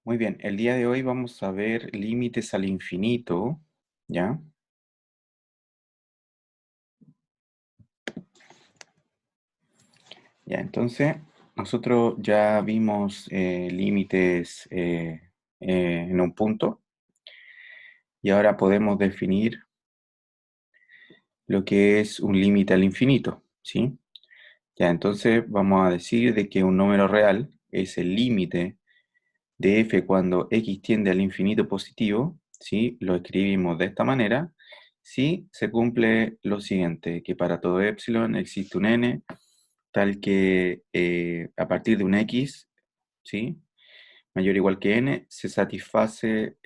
Muy bien, el día de hoy vamos a ver límites al infinito, ¿ya? Ya, entonces nosotros ya vimos límites en un punto y ahora podemos definir lo que es un límite al infinito, ¿sí? Ya, entonces vamos a decir de que un número real es el límite de f cuando x tiende al infinito positivo, ¿sí? Lo escribimos de esta manera, si se cumple lo siguiente, que para todo epsilon existe un n, tal que a partir de un x, ¿sí? Mayor o igual que n, se satisface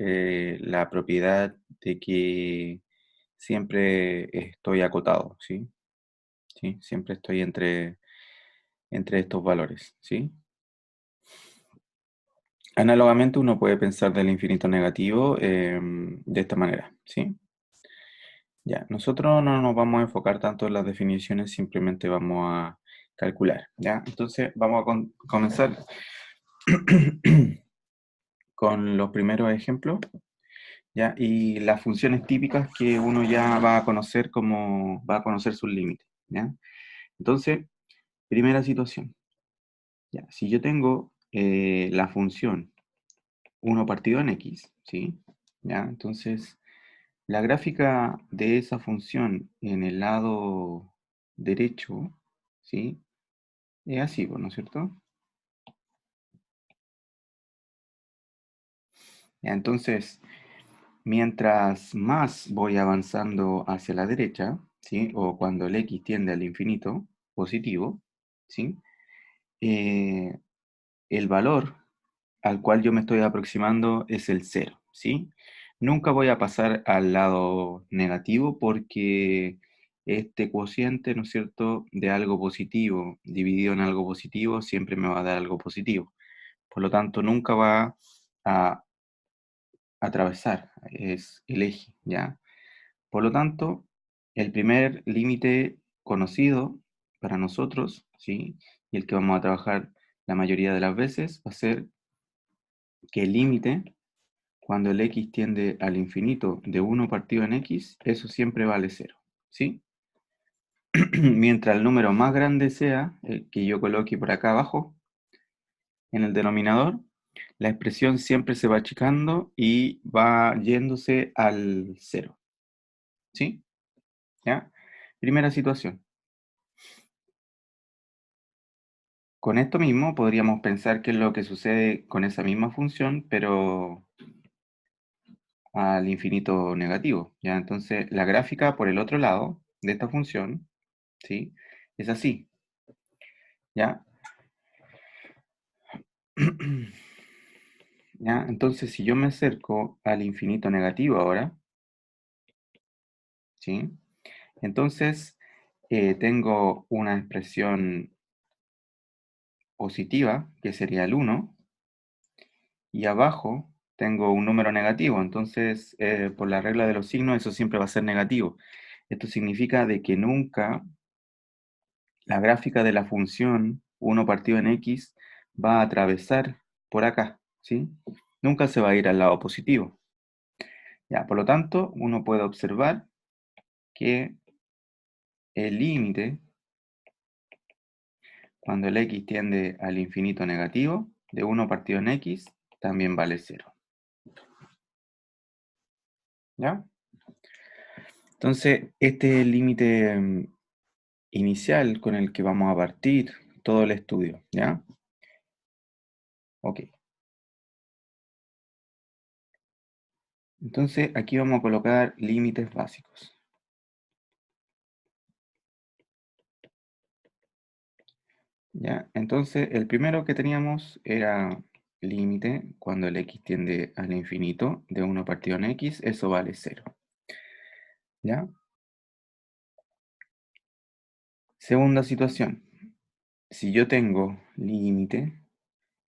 la propiedad de que siempre estoy acotado, ¿sí? ¿Sí? Siempre estoy entre estos valores, ¿sí? Análogamente, uno puede pensar del infinito negativo de esta manera, ¿sí? Ya, nosotros no nos vamos a enfocar tanto en las definiciones, simplemente vamos a calcular, ¿ya? Entonces, vamos a comenzar con los primeros ejemplos, ¿ya? Y las funciones típicas que uno ya va a conocer como va a conocer sus límites, ¿ya? Entonces, primera situación, ¿ya? Si yo tengo la función 1 partido en x, ¿sí? ¿Ya? Entonces, la gráfica de esa función en el lado derecho, ¿sí? Es así, pues, ¿no es cierto? Ya, entonces, mientras más voy avanzando hacia la derecha, ¿sí? O cuando el x tiende al infinito positivo, ¿sí? Eh, el valor al cual yo me estoy aproximando es el cero, ¿sí? Nunca voy a pasar al lado negativo porque este cociente, ¿no es cierto?, de algo positivo dividido en algo positivo siempre me va a dar algo positivo. Por lo tanto, nunca va a atravesar, es el eje, ¿ya? Por lo tanto, el primer límite conocido para nosotros, ¿sí? Y el que vamos a trabajar la mayoría de las veces va a ser que el límite, cuando el x tiende al infinito de 1 partido en x, eso siempre vale cero, ¿sí? Mientras el número más grande sea el que yo coloque por acá abajo, en el denominador, la expresión siempre se va achicando y va yéndose al cero, ¿sí? ¿Ya? Primera situación. Con esto mismo podríamos pensar qué es lo que sucede con esa misma función, pero al infinito negativo, ¿ya? Entonces, la gráfica por el otro lado de esta función, ¿sí? Es así, ¿ya? ¿Ya? Entonces, si yo me acerco al infinito negativo ahora, ¿sí? Entonces, tengo una expresión positiva, que sería el 1, y abajo tengo un número negativo, entonces, por la regla de los signos, eso siempre va a ser negativo. Esto significa de que nunca la gráfica de la función 1 partido en x va a atravesar por acá, ¿sí? Nunca se va a ir al lado positivo. Ya, por lo tanto, uno puede observar que el límite, cuando el x tiende al infinito negativo, de 1 partido en x, también vale 0. ¿Ya? Entonces, este es el límite inicial con el que vamos a partir todo el estudio, ¿ya? Ok. Entonces, aquí vamos a colocar límites básicos. ¿Ya? Entonces, el primero que teníamos era límite cuando el x tiende al infinito de 1 partido en x, eso vale 0. ¿Ya? Segunda situación. Si yo tengo límite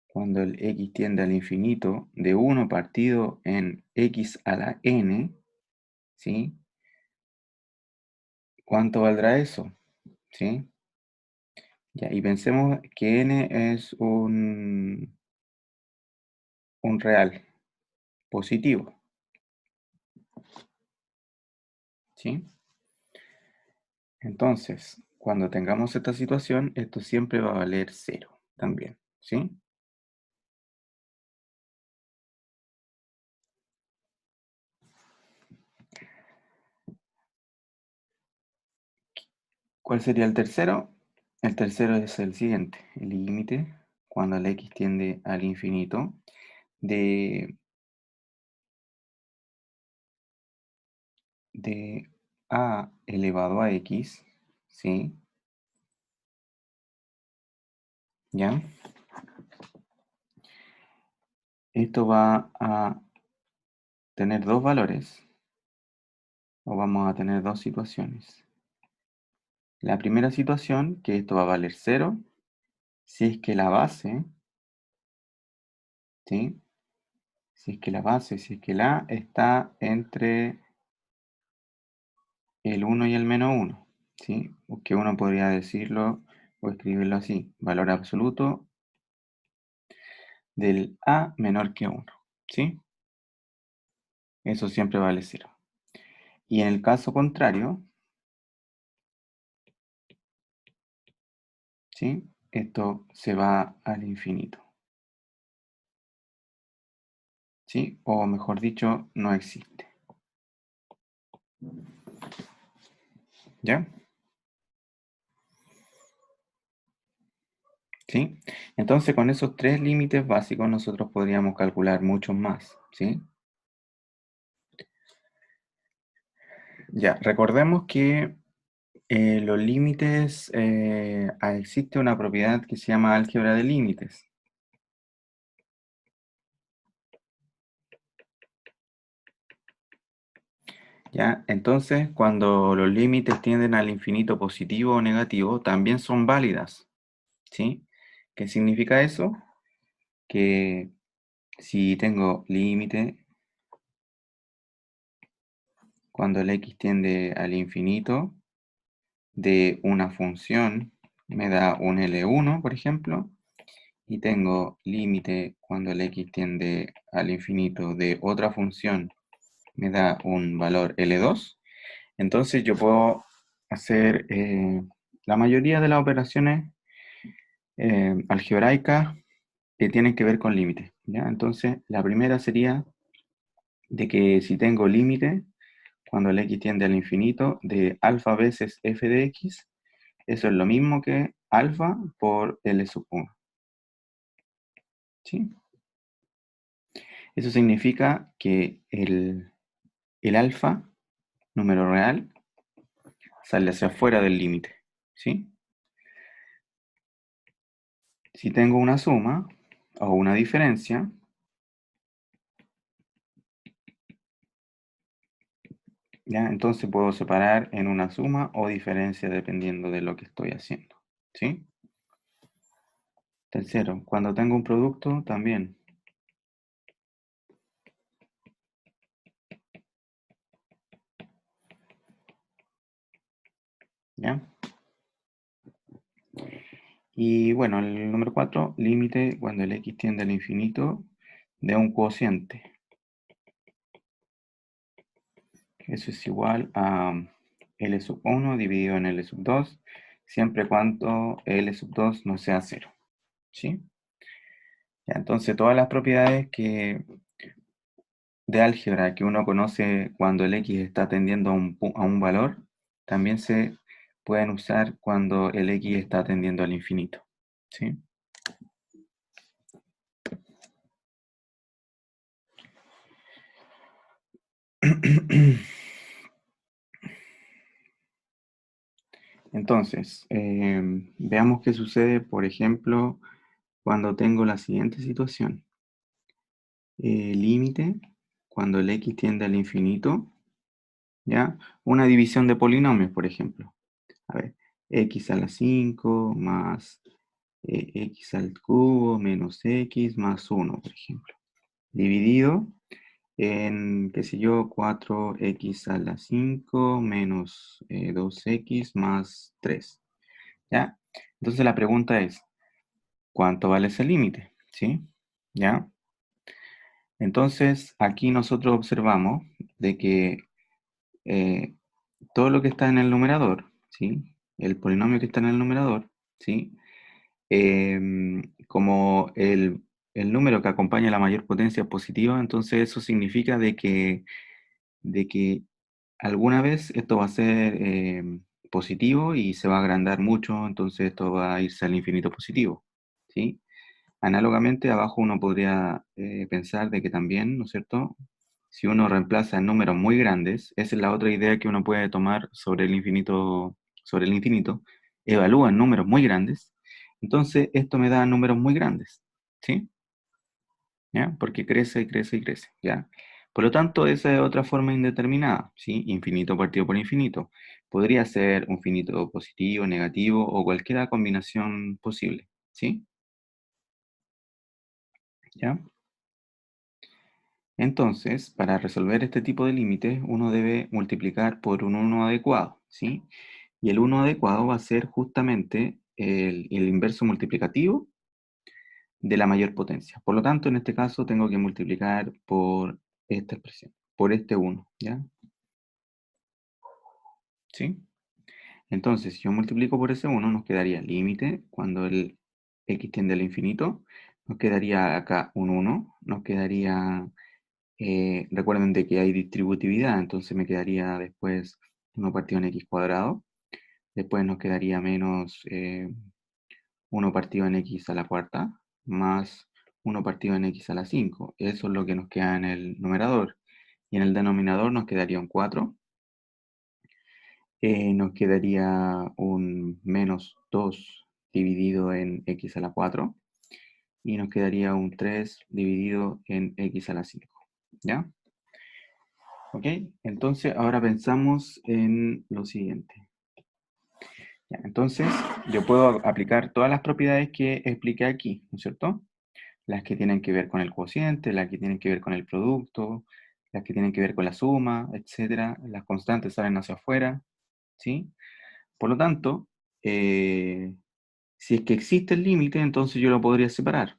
cuando el x tiende al infinito de 1 partido en x a la n, ¿sí? ¿Cuánto valdrá eso? ¿Sí? Ya, y pensemos que n es un real positivo, ¿sí? Entonces, cuando tengamos esta situación, esto siempre va a valer 0 también, ¿sí? ¿Cuál sería el tercero? El tercero es el siguiente, el límite cuando la x tiende al infinito de, de a elevado a x, ¿sí? ¿Ya? Esto va a tener dos valores, o vamos a tener dos situaciones. La primera situación, que esto va a valer 0, si es que la base, ¿sí? Si es que la está entre el 1 y el menos 1, ¿sí? O que uno podría decirlo o escribirlo así, valor absoluto del a menor que 1, ¿sí? Eso siempre vale 0. Y en el caso contrario, ¿sí? Esto se va al infinito, ¿sí? O mejor dicho, no existe, ¿ya? ¿Sí? Entonces, con esos tres límites básicos nosotros podríamos calcular muchos más, ¿sí? Ya, recordemos que los límites, existe una propiedad que se llama álgebra de límites. ¿Ya? Entonces, cuando los límites tienden al infinito positivo o negativo, también son válidas, ¿sí? ¿Qué significa eso? Que si tengo límite cuando el x tiende al infinito de una función, me da un L1, por ejemplo, y tengo límite cuando el x tiende al infinito de otra función, me da un valor L2, entonces yo puedo hacer la mayoría de las operaciones algebraicas que tienen que ver con límites, ¿ya? Entonces, la primera sería de que si tengo límite, cuando el x tiende al infinito, de alfa veces f de x, eso es lo mismo que alfa por L sub 1, ¿sí? Eso significa que el alfa, número real, sale hacia afuera del límite, ¿sí? Si tengo una suma o una diferencia, ¿ya? Entonces puedo separar en una suma o diferencia dependiendo de lo que estoy haciendo, ¿sí? Tercero, cuando tengo un producto también, ¿ya? Y bueno, el número 4, límite cuando el x tiende al infinito de un cociente. Eso es igual a L sub 1 dividido en L sub 2, siempre cuando L sub 2 no sea 0, ¿sí? Ya, entonces todas las propiedades de álgebra que uno conoce cuando el x está tendiendo a un valor, también se pueden usar cuando el x está tendiendo al infinito, ¿sí? Entonces, veamos qué sucede, por ejemplo, cuando tengo la siguiente situación. Límite, cuando el x tiende al infinito, ¿ya? Una división de polinomios, por ejemplo. A ver, x a la 5 más x al cubo menos x más 1, por ejemplo. Dividido en, qué sé yo, 4x a la 5 menos 2x más 3. ¿Ya? Entonces la pregunta es, ¿cuánto vale ese límite? ¿Sí? ¿Ya? Entonces, aquí nosotros observamos de que todo lo que está en el numerador, ¿sí? El polinomio que está en el numerador, ¿sí? Como el número que acompaña la mayor potencia es positiva, entonces eso significa de que alguna vez esto va a ser positivo y se va a agrandar mucho, entonces esto va a irse al infinito positivo, ¿sí? Análogamente, abajo uno podría pensar de que también, ¿no es cierto? Si uno reemplaza en números muy grandes, esa es la otra idea que uno puede tomar sobre el infinito, evalúa en números muy grandes, entonces esto me da números muy grandes, ¿sí? ¿Ya? Porque crece, crece y crece, ¿ya? Por lo tanto, esa es otra forma indeterminada, ¿sí? Infinito partido por infinito. Podría ser un finito positivo, negativo o cualquier combinación posible, ¿sí? ¿Ya? Entonces, para resolver este tipo de límites, uno debe multiplicar por un 1 adecuado, ¿sí? Y el 1 adecuado va a ser justamente el inverso multiplicativo de la mayor potencia. Por lo tanto, en este caso tengo que multiplicar por esta expresión, por este 1, ¿ya? ¿Sí? Entonces, si yo multiplico por ese 1, nos quedaría límite cuando el x tiende al infinito, nos quedaría acá un 1, nos quedaría, recuerden de que hay distributividad, entonces me quedaría después 1 partido en x cuadrado, después nos quedaría menos 1 partido en x a la cuarta, más 1 partido en x a la 5. Eso es lo que nos queda en el numerador. Y en el denominador nos quedaría un 4. Nos quedaría un menos 2 dividido en x a la 4. Y nos quedaría un 3 dividido en x a la 5. ¿Ya? ¿Ok? Entonces ahora pensamos en lo siguiente. Ya, entonces yo puedo aplicar todas las propiedades que expliqué aquí, ¿no es cierto? Las que tienen que ver con el cociente, las que tienen que ver con el producto, las que tienen que ver con la suma, etcétera. Las constantes salen hacia afuera, ¿sí? Por lo tanto, si es que existe el límite, entonces yo lo podría separar.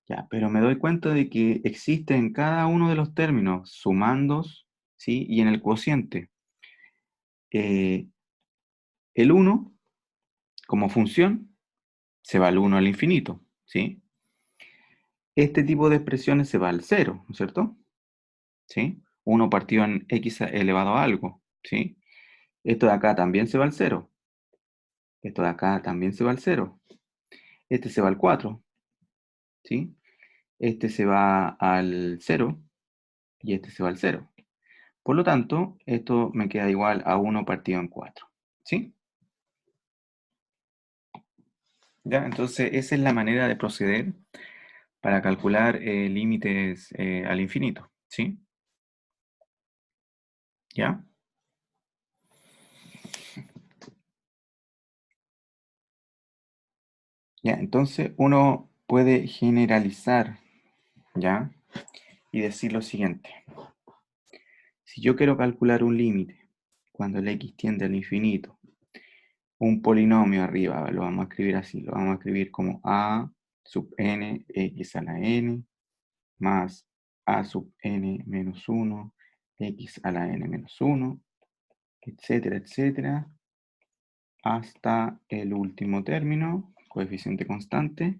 Ya, pero me doy cuenta de que existe en cada uno de los términos sumandos, ¿sí? Y en el cociente. Eh, el 1, como función, se va al 1 al infinito, ¿sí? Este tipo de expresiones se va al 0, ¿no es cierto? ¿Sí? 1 partido en x elevado a algo, ¿sí? Esto de acá también se va al 0. Esto de acá también se va al 0. Este se va al 4, ¿sí? Este se va al 0 y este se va al 0. Por lo tanto, esto me queda igual a 1 partido en 4, ¿sí? ¿Ya? Entonces, esa es la manera de proceder para calcular límites al infinito, ¿sí? ¿Ya? Ya, entonces uno puede generalizar, ¿ya? Y decir lo siguiente. Si yo quiero calcular un límite cuando el x tiende al infinito, un polinomio arriba, lo vamos a escribir así, lo vamos a escribir como a sub n x a la n más a sub n menos 1 x a la n menos 1, etcétera, etcétera, hasta el último término, coeficiente constante,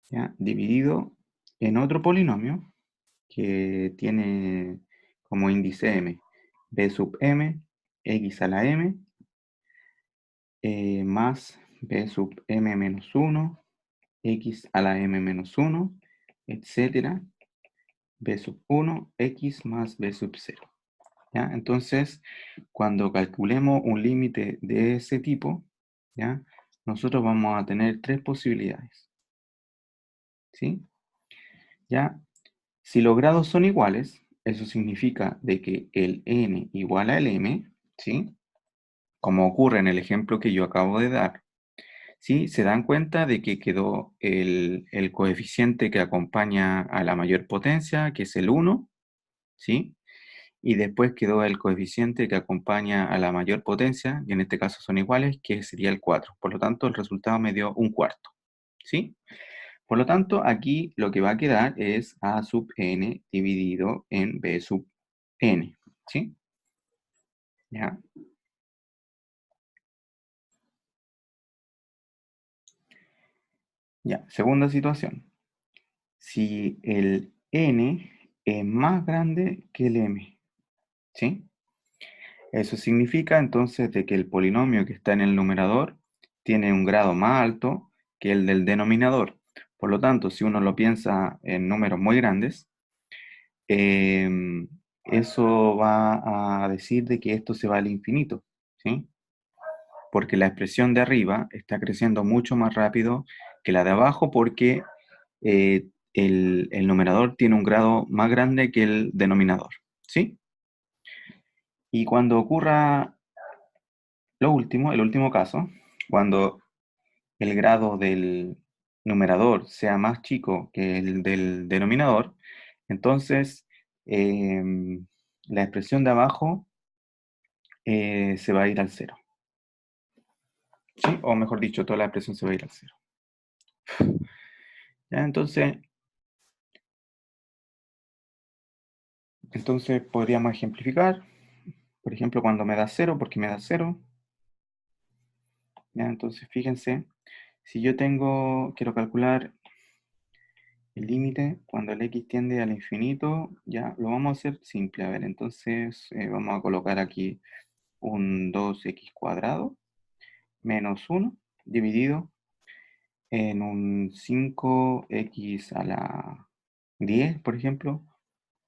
¿ya? Dividido en otro polinomio que tiene como índice m, b sub m, x a la m, más b sub m menos 1, x a la m menos 1, etcétera, b sub 1, x más b sub 0. ¿Ya? Entonces, cuando calculemos un límite de ese tipo, ¿ya? Nosotros vamos a tener tres posibilidades. ¿Sí? ¿Ya? Si los grados son iguales, eso significa de que el n igual al m, ¿sí? Como ocurre en el ejemplo que yo acabo de dar, ¿sí? Se dan cuenta de que quedó el coeficiente que acompaña a la mayor potencia, que es el 1, ¿sí? Y después quedó el coeficiente que acompaña a la mayor potencia, y en este caso son iguales, que sería el 4. Por lo tanto, el resultado me dio un cuarto, ¿sí? Por lo tanto, aquí lo que va a quedar es a sub n dividido en b sub n, ¿sí? ¿Ya? Ya, segunda situación. Si el n es más grande que el m, ¿sí? Eso significa entonces de que el polinomio que está en el numerador tiene un grado más alto que el del denominador. Por lo tanto, si uno lo piensa en números muy grandes, eso va a decir de que esto se va al infinito, ¿sí? Porque la expresión de arriba está creciendo mucho más rápido que la de abajo porque el numerador tiene un grado más grande que el denominador, ¿sí? Y cuando ocurra lo último, el último caso, cuando el grado del numerador sea más chico que el del denominador, entonces la expresión de abajo se va a ir al cero, ¿sí? O mejor dicho, toda la expresión se va a ir al cero. ¿Ya? Entonces podríamos ejemplificar, por ejemplo, cuando me da cero, porque me da cero. ¿Ya? Entonces fíjense, si yo quiero calcular el límite cuando el x tiende al infinito, ya lo vamos a hacer simple. A ver, entonces vamos a colocar aquí un 2x cuadrado menos 1 dividido en un 5x a la 10, por ejemplo,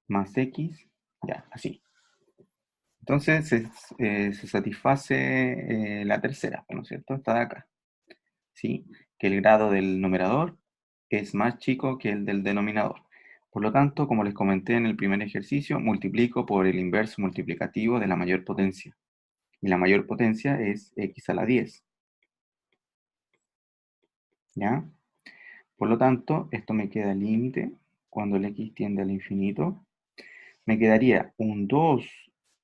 más x, ya, así. Entonces se satisface la tercera, ¿no es cierto? Está de acá, ¿sí? Que el grado del numerador es más chico que el del denominador. Por lo tanto, como les comenté en el primer ejercicio, multiplico por el inverso multiplicativo de la mayor potencia. Y la mayor potencia es x a la 10. ¿Ya? Por lo tanto, esto me queda límite cuando el x tiende al infinito. Me quedaría un 2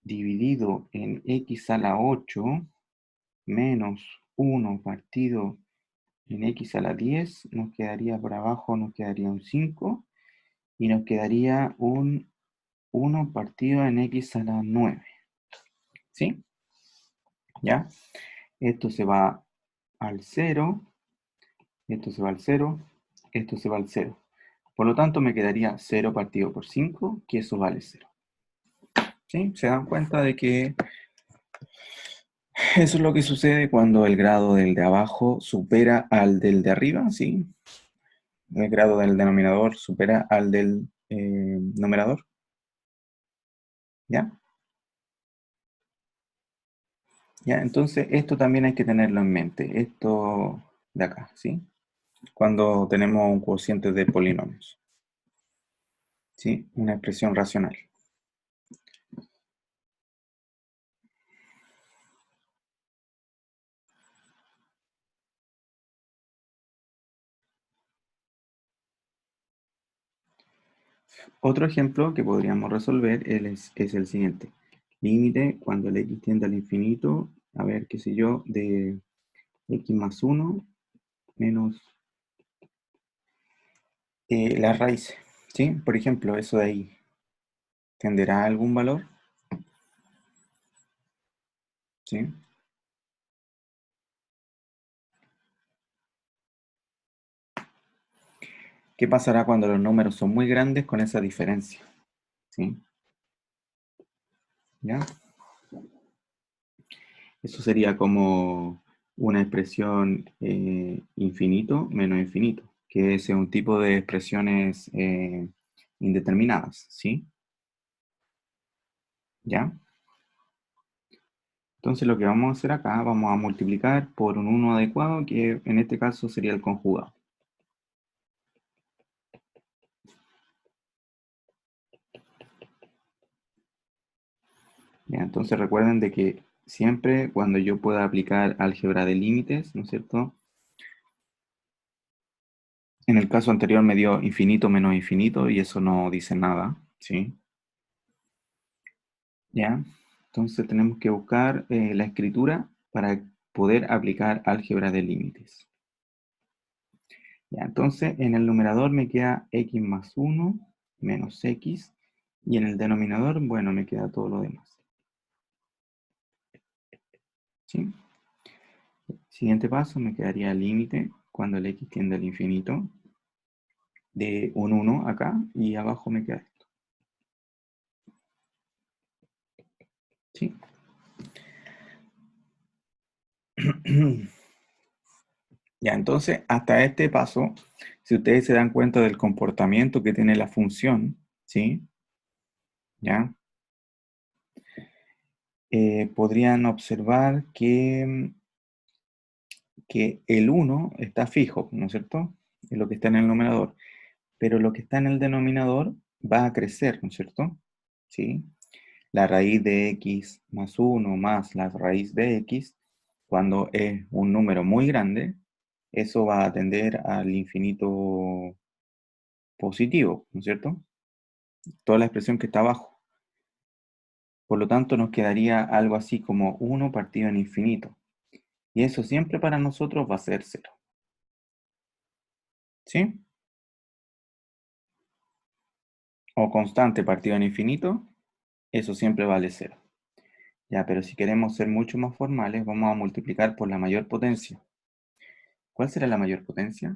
dividido en x a la 8 menos 1 partido en x a la 10. Nos quedaría por abajo, nos quedaría un 5 y nos quedaría un 1 partido en x a la 9. ¿Sí? ¿Ya? Esto se va al 0, esto se va al 0, esto se va al 0. Por lo tanto, me quedaría 0 partido por 5, que eso vale 0. ¿Sí? ¿Se dan cuenta de que eso es lo que sucede cuando el grado del de abajo supera al del de arriba? ¿Sí? El grado del denominador supera al del numerador. ¿Ya? ¿Ya? Entonces, esto también hay que tenerlo en mente. Esto de acá, ¿sí? Cuando tenemos un cociente de polinomios. ¿Sí? Una expresión racional. Otro ejemplo que podríamos resolver es el siguiente. Límite cuando el x tiende al infinito, a ver, qué sé yo, de x más 1 menos la raíz. ¿Sí? Por ejemplo, eso de ahí, ¿tenderá a algún valor? ¿Sí? ¿Qué pasará cuando los números son muy grandes con esa diferencia? ¿Sí? ¿Ya? Eso sería como una expresión infinito menos infinito, que es un tipo de expresiones indeterminadas, ¿sí? ¿Ya? Entonces lo que vamos a hacer acá, vamos a multiplicar por un 1 adecuado, que en este caso sería el conjugado. ¿Ya? Entonces recuerden de que siempre cuando yo pueda aplicar álgebra de límites, ¿no es cierto? En el caso anterior me dio infinito menos infinito y eso no dice nada, ¿sí? ¿Ya? Entonces tenemos que buscar la escritura para poder aplicar álgebra de límites. Ya, entonces, en el numerador me queda x más 1 menos x, y en el denominador, bueno, me queda todo lo demás. ¿Sí? Siguiente paso, me quedaría el límite cuando el x tiende al infinito de un 1 acá, y abajo me queda esto. ¿Sí? Ya, entonces, hasta este paso, si ustedes se dan cuenta del comportamiento que tiene la función, ¿sí? ¿Ya? Podrían observar que el 1 está fijo, ¿no es cierto? Es lo que está en el numerador. Pero lo que está en el denominador va a crecer, ¿no es cierto? ¿Sí? La raíz de x más 1 más la raíz de x, cuando es un número muy grande, eso va a tender al infinito positivo, ¿no es cierto? Toda la expresión que está abajo. Por lo tanto, nos quedaría algo así como 1 partido en infinito. Y eso siempre para nosotros va a ser 0. ¿Sí? O constante partido en infinito, eso siempre vale 0. Ya, pero si queremos ser mucho más formales, vamos a multiplicar por la mayor potencia. ¿Cuál será la mayor potencia?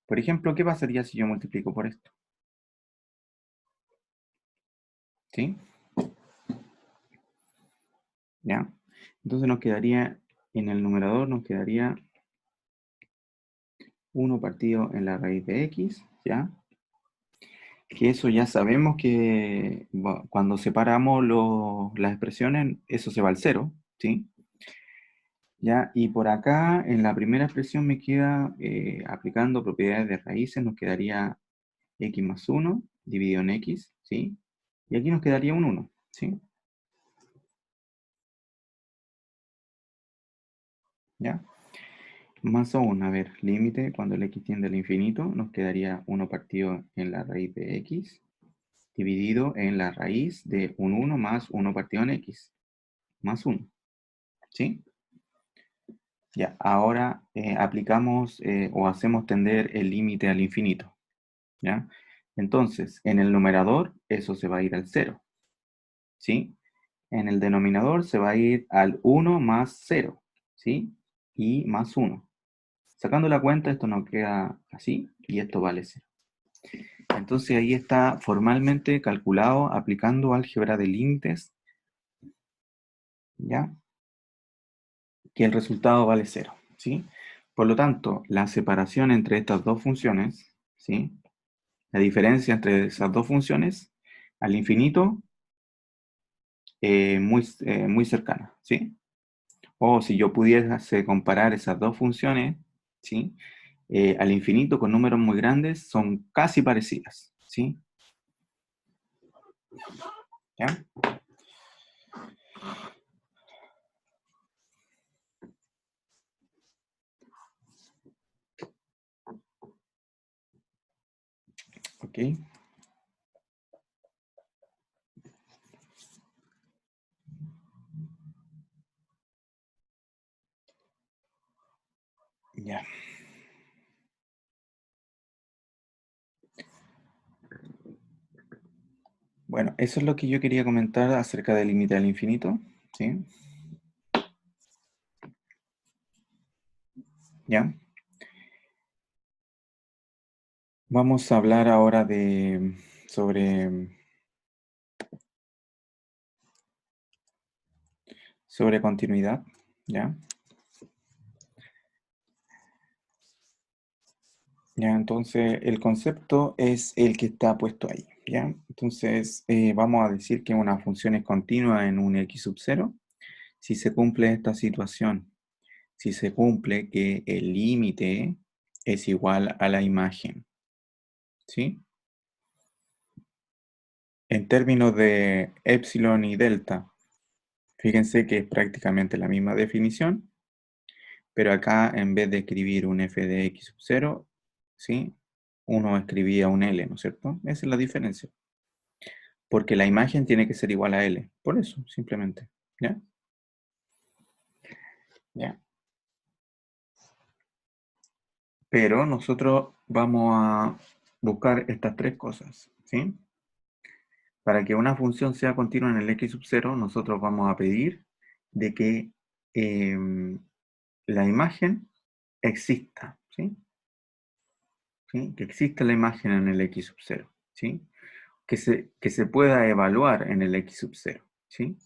Por ejemplo, ¿qué pasaría si yo multiplico por esto? ¿Sí? ¿Ya? Entonces nos quedaría, en el numerador nos quedaría 1 partido en la raíz de x, ¿ya? Que eso ya sabemos que cuando separamos las expresiones, eso se va al 0, ¿sí? ¿Ya? Y por acá, en la primera expresión me queda, aplicando propiedades de raíces, nos quedaría x más 1 dividido en x, ¿sí? Y aquí nos quedaría un 1, ¿sí? ¿Ya? Más aún, a ver, límite, cuando el x tiende al infinito, nos quedaría 1 partido en la raíz de x, dividido en la raíz de un 1 más 1 partido en x, más 1, ¿sí? Ya, ahora aplicamos o hacemos tender el límite al infinito, ¿ya? Entonces, en el numerador, eso se va a ir al 0, ¿sí? En el denominador se va a ir al 1 más 0, ¿sí? Y más 1. Sacando la cuenta, esto nos queda así, y esto vale 0. Entonces ahí está formalmente calculado aplicando álgebra de límites, ¿ya? Que el resultado vale 0, ¿sí? Por lo tanto, la separación entre estas dos funciones, ¿sí? La diferencia entre esas dos funciones al infinito, muy cercana, ¿sí? O si yo pudiese comparar esas dos funciones, ¿sí? Al infinito con números muy grandes, son casi parecidas, ¿sí? ¿Ya? Ok. Ya. Bueno, eso es lo que yo quería comentar acerca del límite al infinito, ¿sí? ¿Ya? Vamos a hablar ahora sobre continuidad, ¿ya? Ya, entonces el concepto es el que está puesto ahí, ¿ya? Entonces vamos a decir que una función es continua en un x sub 0 si se cumple esta situación, si se cumple que el límite es igual a la imagen, ¿sí? En términos de epsilon y delta, fíjense que es prácticamente la misma definición, pero acá en vez de escribir un f de x sub 0, ¿sí? Uno escribía un L, ¿no es cierto? Esa es la diferencia. Porque la imagen tiene que ser igual a L. Por eso, simplemente. ¿Ya? ¿Ya? Pero nosotros vamos a buscar estas tres cosas, ¿sí? Para que una función sea continua en el x sub 0, nosotros vamos a pedir de que la imagen exista, ¿sí? ¿Sí? Que exista la imagen en el x sub 0, ¿sí? Que se pueda evaluar en el x sub 0, ¿sí?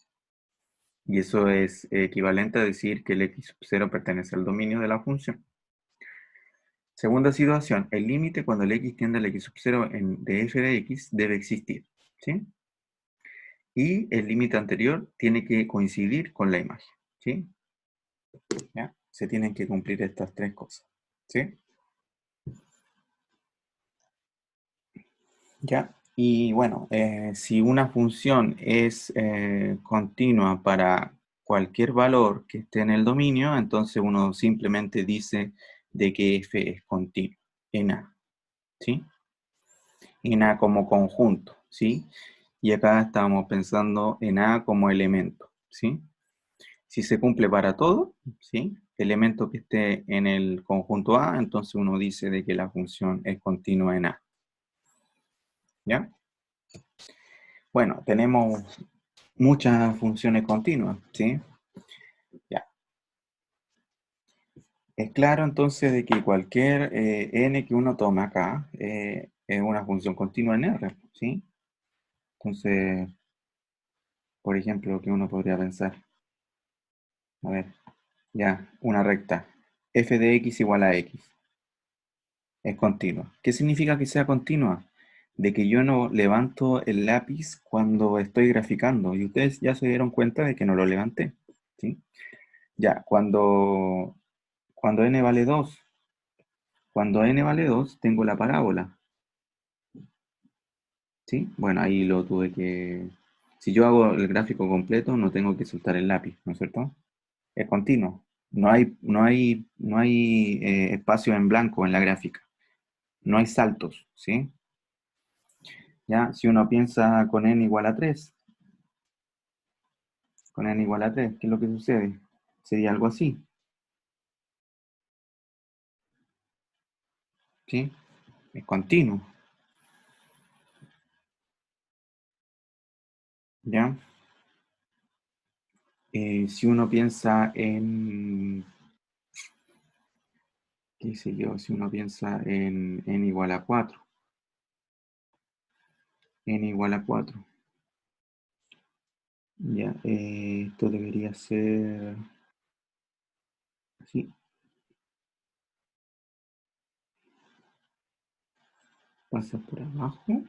Y eso es equivalente a decir que el x sub 0 pertenece al dominio de la función. Segunda situación, el límite cuando el x tiende al x sub 0 de f de x debe existir, ¿sí? Y el límite anterior tiene que coincidir con la imagen, ¿sí? ¿Ya? Se tienen que cumplir estas tres cosas, ¿sí? ¿Ya? Y bueno, si una función es continua para cualquier valor que esté en el dominio, entonces uno simplemente dice de que f es continua en A, ¿sí? En A como conjunto, ¿sí? Y acá estamos pensando en A como elemento, ¿sí? Si se cumple para todo, ¿sí? Elemento que esté en el conjunto A, entonces uno dice de que la función es continua en A, ¿ya? Bueno, tenemos muchas funciones continuas, ¿sí? Ya. Es claro entonces de que cualquier n que uno toma acá es una función continua en R, ¿sí? Entonces, por ejemplo, ¿qué uno podría pensar? A ver, ya, una recta. F de x igual a x. Es continua. ¿Qué significa que sea continua? De que yo no levanto el lápiz cuando estoy graficando. Y ustedes ya se dieron cuenta de que no lo levanté, ¿sí? Ya, cuando n vale 2, cuando n vale 2, tengo la parábola, ¿sí? Bueno, ahí lo tuve que... Si yo hago el gráfico completo, no tengo que soltar el lápiz, ¿no es cierto? Es continuo. No hay espacio en blanco en la gráfica. No hay saltos, ¿sí? Ya, si uno piensa con n igual a 3, con n igual a 3, ¿qué es lo que sucede? Sería algo así, ¿sí? Es continuo, ¿ya? Si uno piensa en, qué sé yo, si uno piensa en n igual a 4, n igual a 4, ya, esto debería ser así, pasa por abajo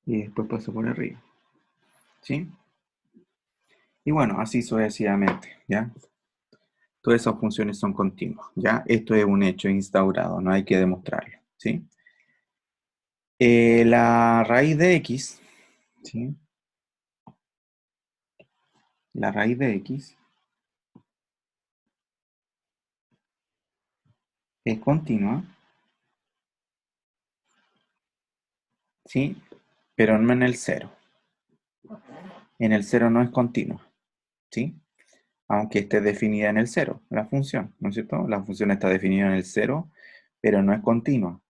y después pasa por arriba, ¿sí? Y bueno, así sucesivamente, ¿ya? Todas esas funciones son continuas, ¿ya? Esto es un hecho instaurado, no hay que demostrarlo, ¿sí? La raíz de x, ¿sí? La raíz de x es continua, ¿sí? Pero no en el cero. En el cero no es continua, ¿sí? Aunque esté definida en el cero, la función, ¿no es cierto? La función está definida en el cero, pero no es continua.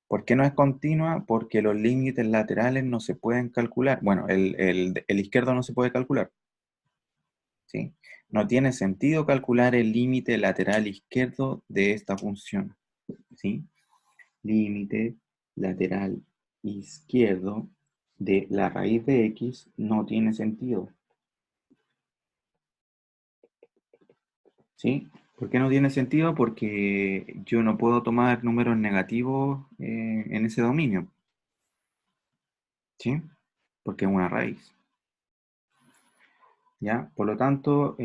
¿Por qué no es continua? Porque los límites laterales no se pueden calcular. Bueno, el izquierdo no se puede calcular, ¿sí? No tiene sentido calcular el límite lateral izquierdo de esta función, ¿sí? Límite lateral izquierdo de la raíz de x no tiene sentido, ¿sí? ¿Por qué no tiene sentido? Porque yo no puedo tomar números negativos en ese dominio, ¿sí? Porque es una raíz, ¿ya? Por lo tanto,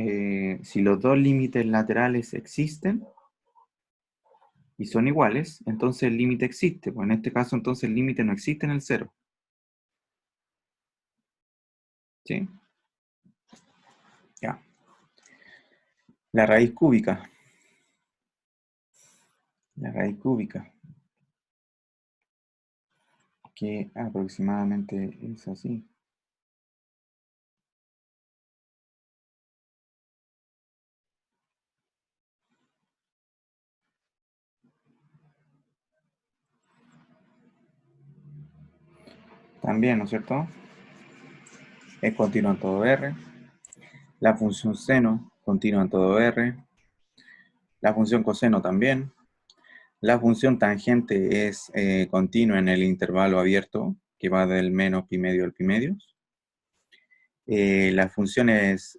si los dos límites laterales existen y son iguales, entonces el límite existe. Pues en este caso, entonces el límite no existe en el cero, ¿sí? Ya. La raíz cúbica. La raíz cúbica, que aproximadamente es así. también, ¿no es cierto? Es continua en todo R. La función seno, continua en todo R. La función coseno también. La función tangente es continua en el intervalo abierto, que va del menos pi medio al pi medio. Las funciones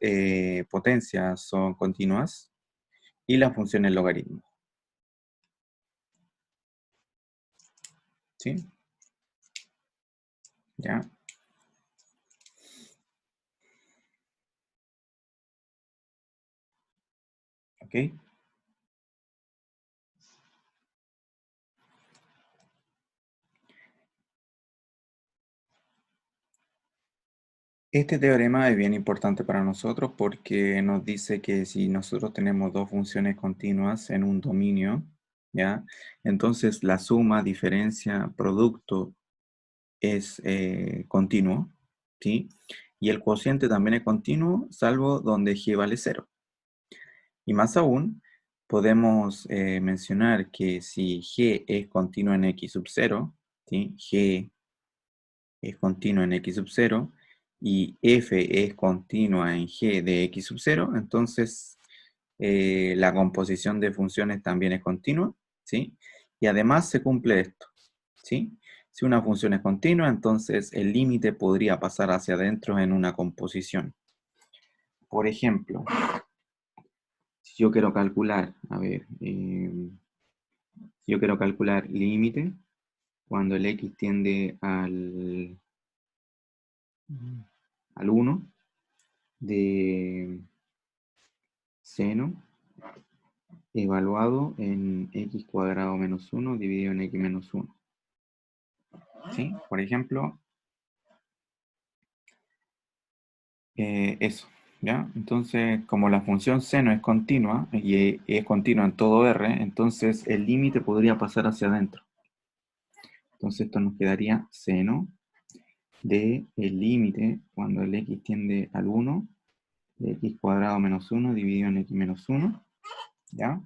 potencia son continuas y las funciones logaritmo. ¿Sí? ¿Ya? ¿Ok? Este teorema es bien importante para nosotros porque nos dice que si nosotros tenemos dos funciones continuas en un dominio, ¿ya? Entonces la suma, diferencia, producto es continuo, ¿sí? Y el cociente también es continuo, salvo donde g vale 0. Y más aún, podemos mencionar que si g es continuo en x sub 0, ¿sí? G es continuo en x sub 0 y f es continua en g de x sub 0, entonces la composición de funciones también es continua, ¿sí? Y además se cumple esto, ¿sí? Si una función es continua, entonces el límite podría pasar hacia adentro en una composición. Por ejemplo, si yo quiero calcular, a ver, si yo quiero calcular límite cuando el x tiende al 1 de seno evaluado en x cuadrado menos 1 dividido en x menos 1. ¿Sí? Por ejemplo, eso, ¿ya? Entonces, como la función seno es continua y es continua en todo R, entonces el límite podría pasar hacia adentro. Entonces esto nos quedaría seno de el límite cuando el x tiende al 1 de x cuadrado menos 1 dividido en x menos 1, ¿ya?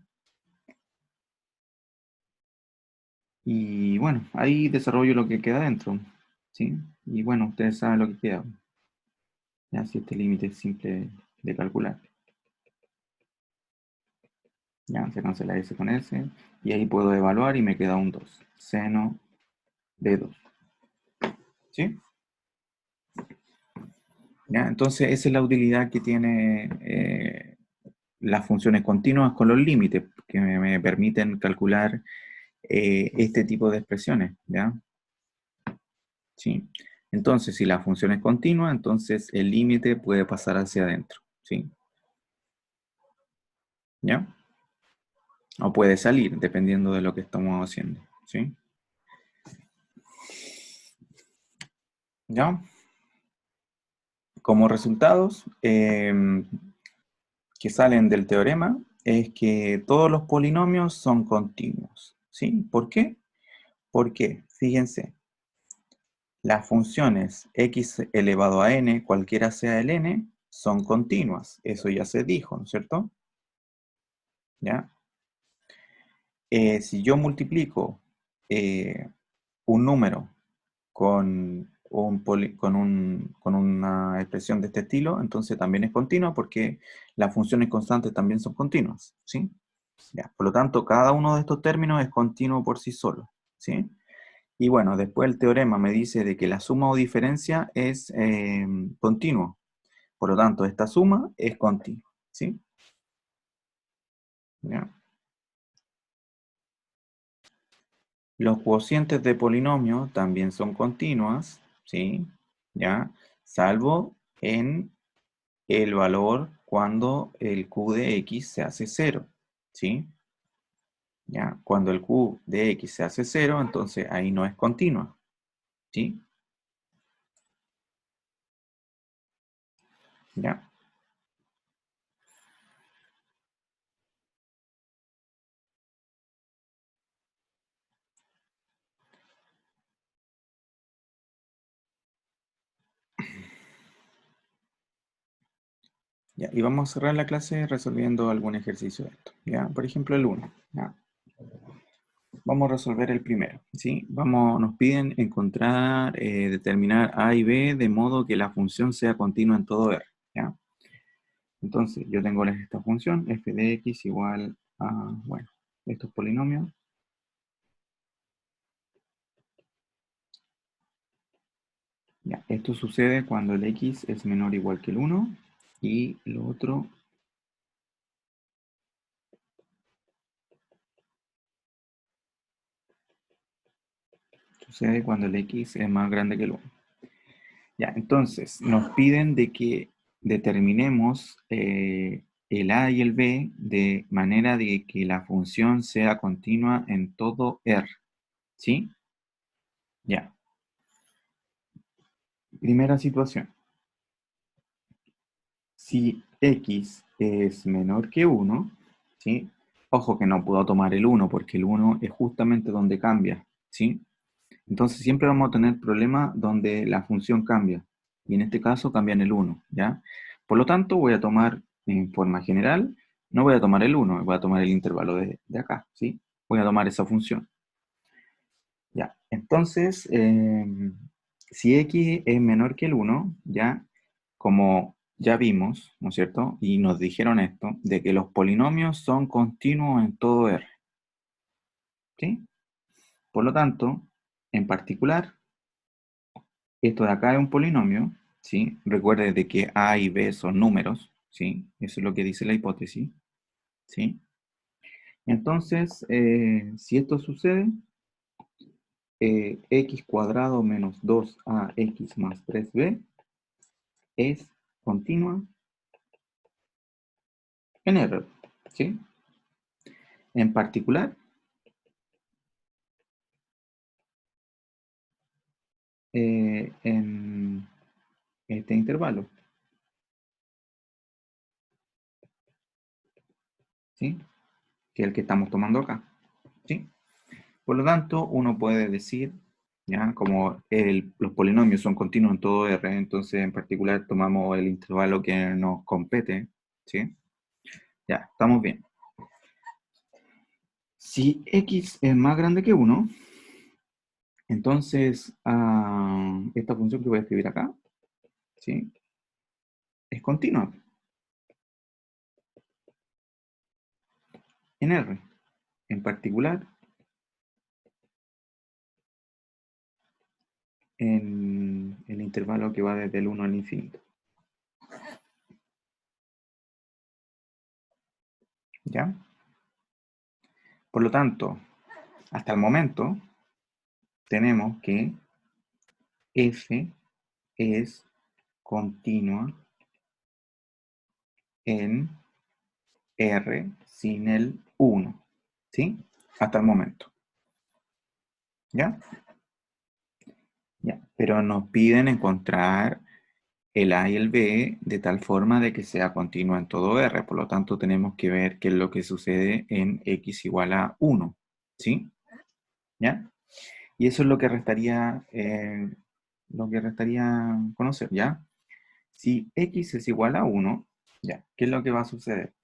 Y bueno, ahí desarrollo lo que queda dentro, ¿sí? Y bueno, ustedes saben lo que queda. Ya, si este límite es simple de calcular. Ya, se cancela S con S. Y ahí puedo evaluar y me queda un 2. Seno de 2. ¿Sí? Ya, entonces esa es la utilidad que tiene las funciones continuas con los límites, que me permiten calcular este tipo de expresiones, ¿ya? ¿Sí? Entonces, si la función es continua, entonces el límite puede pasar hacia adentro, ¿sí? ¿Ya? O puede salir, dependiendo de lo que estamos haciendo, ¿sí? ¿Ya? Como resultados que salen del teorema es que todos los polinomios son continuos, ¿sí? ¿Por qué? Porque, fíjense, las funciones x elevado a n, cualquiera sea el n, son continuas. Eso ya se dijo, ¿no es cierto? ¿Ya? Si yo multiplico un número con una expresión de este estilo, entonces también es continua porque las funciones constantes también son continuas, ¿sí? Ya, por lo tanto, cada uno de estos términos es continuo por sí solo, ¿sí? Y bueno, después el teorema me dice de que la suma o diferencia es continuo. Por lo tanto, esta suma es continua, ¿sí? ¿Ya? Los cocientes de polinomio también son continuas, ¿sí? ¿Ya? Salvo en el valor cuando el q de x se hace 0, ¿sí? ¿Ya? Cuando el q de x se hace 0, entonces ahí no es continua, ¿sí? ¿Ya? ¿Ya? Y vamos a cerrar la clase resolviendo algún ejercicio de esto, ¿ya? Por ejemplo, el 1, ¿ya? vamos a resolver el primero, ¿sí? Nos piden encontrar, determinar A y B de modo que la función sea continua en todo R, ¿ya? Entonces, yo tengo esta función, f de x igual a, bueno, estos polinomios. Ya, esto sucede cuando el x es menor o igual que el 1 y lo otro sucede cuando el x es más grande que el 1. Ya, entonces, nos piden de que determinemos el a y el b de manera de que la función sea continua en todo R, ¿sí? Ya, primera situación. Si x es menor que 1, ¿sí? Ojo que no puedo tomar el 1 porque el 1 es justamente donde cambia, ¿sí? Entonces siempre vamos a tener problemas donde la función cambia. Y en este caso cambia en el 1, ¿ya? Por lo tanto, voy a tomar en forma general, no voy a tomar el 1, voy a tomar el intervalo de acá, ¿sí? Voy a tomar esa función. Ya, entonces, si x es menor que el 1, ya, como ya vimos, ¿no es cierto? Y nos dijeron esto, de que los polinomios son continuos en todo R, ¿sí? Por lo tanto, en particular, esto de acá es un polinomio, ¿sí? Recuerde de que A y B son números, ¿sí? Eso es lo que dice la hipótesis, ¿sí? Entonces, si esto sucede, x cuadrado menos 2ax más 3b es continua en R, ¿sí? En particular, en este intervalo, ¿sí? Que es el que estamos tomando acá, ¿sí? Por lo tanto, uno puede decir, ¿ya? Como los polinomios son continuos en todo R, entonces en particular tomamos el intervalo que nos compete, ¿sí? Ya, estamos bien. Si x es más grande que 1, entonces esta función que voy a escribir acá, ¿sí? Es continua en R. En particular, en el intervalo que va desde el 1 al infinito. ¿Ya? Por lo tanto, hasta el momento, tenemos que f es continua en R sin el 1, ¿sí? Hasta el momento, ¿ya? Ya, pero nos piden encontrar el A y el B de tal forma de que sea continua en todo R, por lo tanto tenemos que ver qué es lo que sucede en x igual a 1, ¿sí? ¿Ya? Y eso es lo que restaría conocer, ¿ya? Si x es igual a 1, ¿ya? ¿Qué es lo que va a suceder?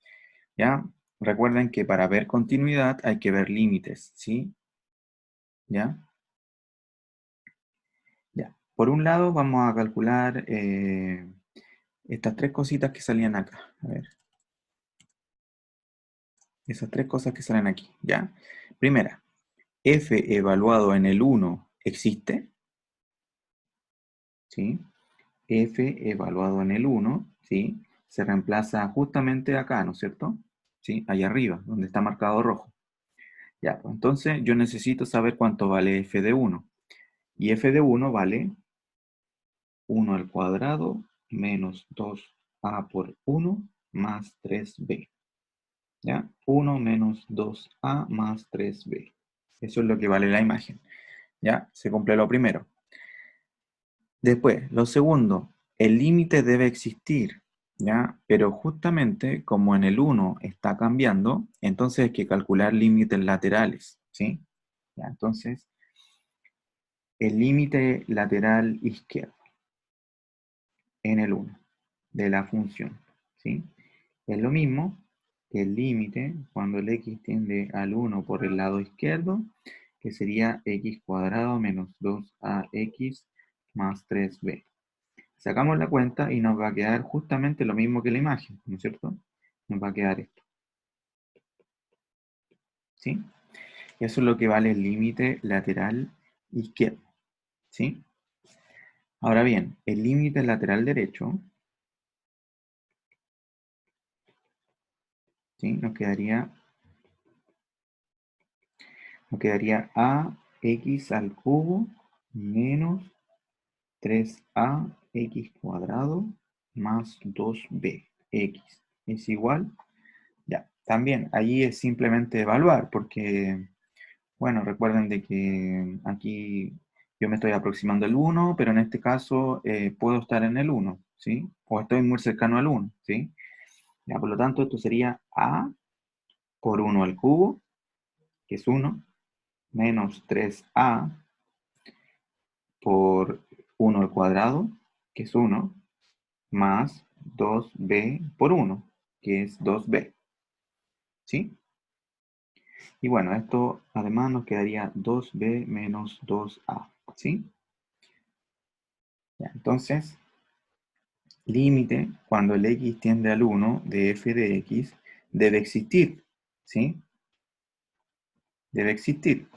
¿Ya? Recuerden que para ver continuidad hay que ver límites, ¿sí? ¿Ya? Ya. Por un lado vamos a calcular estas tres cositas que salían acá. A ver. Esas tres cosas que salen aquí, ¿ya? Primera, f evaluado en el 1 existe, ¿sí? F evaluado en el 1, ¿sí? Se reemplaza justamente acá, ¿no es cierto? ¿Sí? Allá arriba, donde está marcado rojo. Ya, pues entonces yo necesito saber cuánto vale f de 1. Y f de 1 vale 1 al cuadrado menos 2a por 1 más 3b. ¿Ya? 1 menos 2a más 3b. Eso es lo que vale la imagen. ¿Ya? Se cumple lo primero. Después, lo segundo, el límite debe existir, ¿ya? Pero justamente como en el 1 está cambiando, entonces hay que calcular límites laterales, ¿sí? ¿Ya? Entonces, el límite lateral izquierdo en el 1 de la función, ¿sí? Es lo mismo el límite cuando el x tiende al 1 por el lado izquierdo, que sería x cuadrado menos 2ax más 3b. Sacamos la cuenta y nos va a quedar justamente lo mismo que la imagen, ¿no es cierto? Nos va a quedar esto, ¿sí? Eso es lo que vale el límite lateral izquierdo, ¿sí? Ahora bien, el límite lateral derecho, ¿sí? Nos quedaría ax al cubo menos 3ax cuadrado más 2b. X es igual. Ya, también allí es simplemente evaluar, porque, bueno, recuerden de que aquí yo me estoy aproximando al 1, pero en este caso puedo estar en el 1, ¿sí? O estoy muy cercano al 1, ¿sí? Ya, por lo tanto, esto sería a por 1 al cubo, que es 1, menos 3a por 1 al cuadrado, que es 1, más 2b por 1, que es 2b, ¿sí? Y bueno, esto además nos quedaría 2b menos 2a, ¿sí? Ya, entonces, límite cuando el x tiende al 1 de f de x debe existir, ¿sí? Debe existir,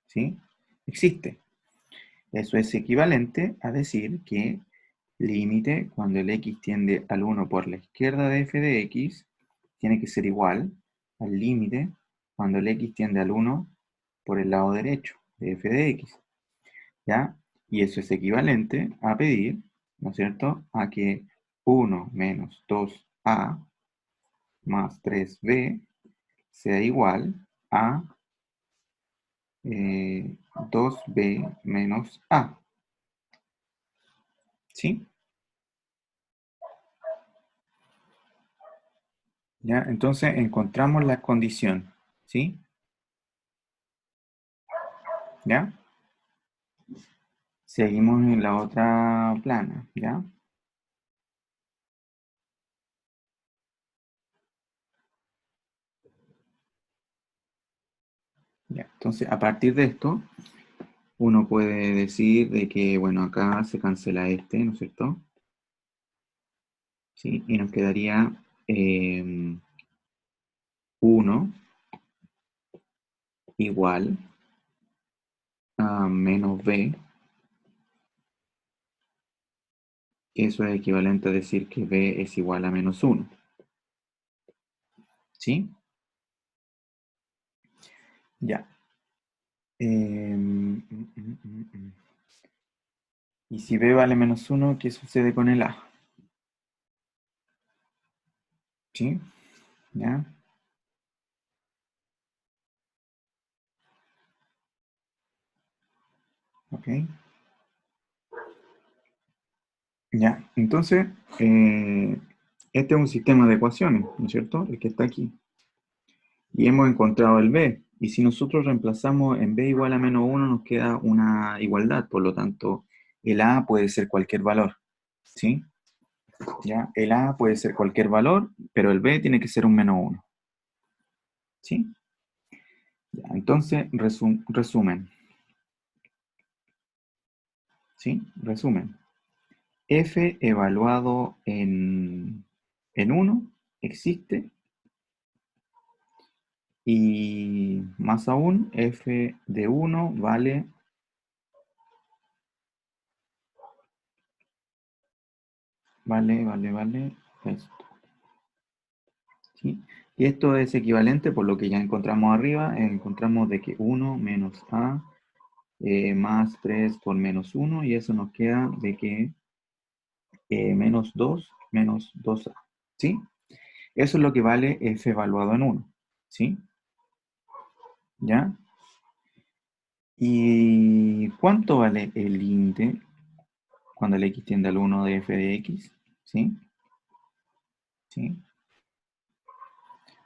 ¿sí? Existe. Eso es equivalente a decir que límite cuando el x tiende al 1 por la izquierda de f de x tiene que ser igual al límite cuando el x tiende al 1 por el lado derecho de f de x, ¿ya? Y eso es equivalente a pedir, ¿no es cierto?, a que 1 menos 2a más 3b sea igual a 2b menos a, ¿sí? ¿Ya? Entonces encontramos la condición, ¿sí? ¿Ya? Seguimos en la otra plana, ¿ya? Ya. Entonces, a partir de esto, uno puede decir de que, bueno, acá se cancela este, ¿no es cierto? ¿Sí? Y nos quedaría 1 igual a menos b. Eso es equivalente a decir que b es igual a menos 1. ¿Sí? Ya. Y si b vale menos 1, ¿qué sucede con el a? ¿Sí? ¿Ya? ¿Ok? Ya. Entonces, este es un sistema de ecuaciones, ¿no es cierto? El que está aquí. Y hemos encontrado el b. Y si nosotros reemplazamos en b igual a menos 1, nos queda una igualdad. Por lo tanto, el a puede ser cualquier valor. ¿Sí? ¿Ya? El a puede ser cualquier valor, pero el b tiene que ser un menos 1. ¿Sí? Ya, entonces, resumen. ¿Sí? Resumen. F evaluado en 1 existe, y más aún, f de 1 vale esto. ¿Sí? Y esto es equivalente, por lo que ya encontramos arriba, encontramos de que 1 menos a más 3 por menos 1, y eso nos queda de que menos 2 menos 2a. ¿Sí? Eso es lo que vale f evaluado en 1. ¿Sí? ¿Ya? ¿Y cuánto vale el límite cuando el x tiende al 1 de f de x? ¿Sí? ¿Sí?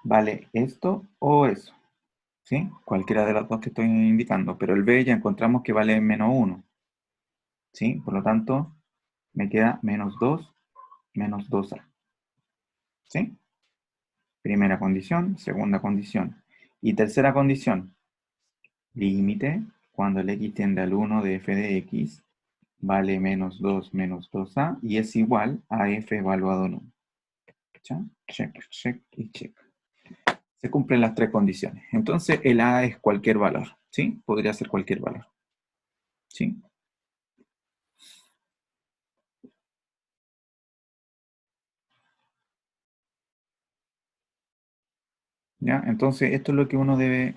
¿Vale esto o eso? ¿Sí? Cualquiera de las dos que estoy indicando, pero el b ya encontramos que vale menos 1. ¿Sí? Por lo tanto, me queda menos 2 menos 2a. ¿Sí? Primera condición, segunda condición. Y tercera condición, límite, cuando el x tiende al 1 de f de x, vale menos 2a y es igual a f evaluado en 1. Check, check y check. Se cumplen las tres condiciones. Entonces el a es cualquier valor, ¿sí? Podría ser cualquier valor, ¿sí? ¿Ya? Entonces esto es lo que uno debe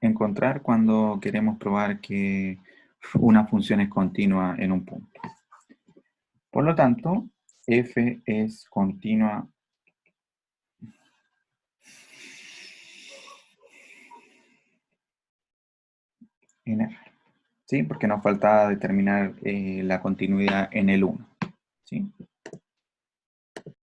encontrar cuando queremos probar que una función es continua en un punto. Por lo tanto, f es continua en R, ¿sí? Porque nos faltaba determinar la continuidad en el 1, ¿sí?